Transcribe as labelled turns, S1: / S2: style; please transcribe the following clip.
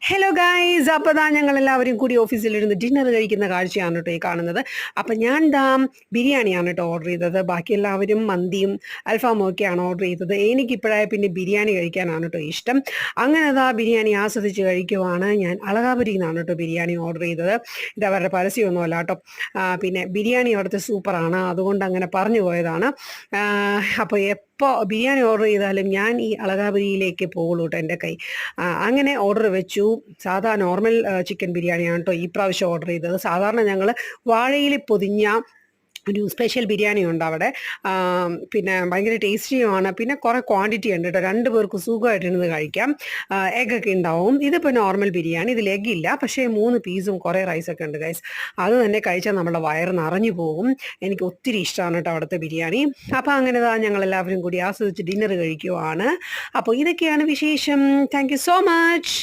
S1: Hello guys, അപ്പോൾ ഞങ്ങൾ എല്ലാവരും കൂടി ഓഫീസിലിരുന്ന് ഡിന്നർ കഴിക്കുന്ന കാഴ്ചയാണ് കേട്ടോ ഈ കാണുന്നത്. അപ്പം ഞാൻ ബിരിയാണിയാണ് കേട്ടോ ഓർഡർ ചെയ്തത്. ബാക്കി എല്ലാവരും മന്തിയും അൽഫാമും ഒക്കെയാണ് ഓർഡർ ചെയ്തത്. എനിക്കിപ്പോഴായ പിന്നെ ബിരിയാണി കഴിക്കാനാണ് കേട്ടോ ഇഷ്ടം. അങ്ങനെ ബിരിയാണി ആസ്വദിച്ച് കഴിക്കുവാണ്. ഞാൻ അളകാപുരിയിൽ നിന്നാണ് കേട്ടോ ബിരിയാണി ഓർഡർ ചെയ്തത്. ഇത് അവരുടെ പരസ്യമൊന്നുമല്ല കേട്ടോ. പിന്നെ ബിരിയാണി അവിടുത്തെ സൂപ്പറാണ്, അതുകൊണ്ട് അങ്ങനെ പറഞ്ഞു പോയതാണ്. അപ്പോൾ എപ്പോൾ ബിരിയാണി ഓർഡർ ചെയ്താലും ഞാൻ ഈ അളകാപുരിയിലേക്ക് പോകുള്ളൂ കേട്ടോ. എൻ്റെ കൈ അങ്ങനെ ഓർഡർ വെച്ചു. സാധാ നോർമൽ ചിക്കൻ ബിരിയാണിയാണ് കേട്ടോ ഈ പ്രാവശ്യം ഓർഡർ ചെയ്തത്. സാധാരണ ഞങ്ങൾ വാഴയിൽ പൊതിഞ്ഞ ഒരു സ്പെഷ്യൽ ബിരിയാണി ഉണ്ട് അവിടെ. പിന്നെ ഭയങ്കര ടേസ്റ്റിയുമാണ്. പിന്നെ കുറേ ക്വാണ്ടിറ്റി ഉണ്ട് കേട്ടോ, 2 പേർക്ക് സുഖമായിട്ടിരുന്ന് കഴിക്കാം. എഗ്ഗൊക്കെ ഉണ്ടാവും. ഇതിപ്പോൾ നോർമൽ ബിരിയാണി, ഇതിൽ എഗ്ഗില്ല, പക്ഷേ 3 പീസും കുറേ റൈസൊക്കെ ഉണ്ട് ഗൈസ്. അത് തന്നെ കഴിച്ചാൽ നമ്മുടെ വയറ് നിറഞ്ഞു പോകും. എനിക്ക് ഒത്തിരി ഇഷ്ടമാണ് കേട്ടോ അവിടുത്തെ ബിരിയാണി. അപ്പോൾ അങ്ങനെ ഞങ്ങളെല്ലാവരും കൂടി ആസ്വദിച്ച് ഡിന്നർ കഴിക്കുവാണ്. അപ്പോൾ ഇതൊക്കെയാണ് വിശേഷം. Thank you so much.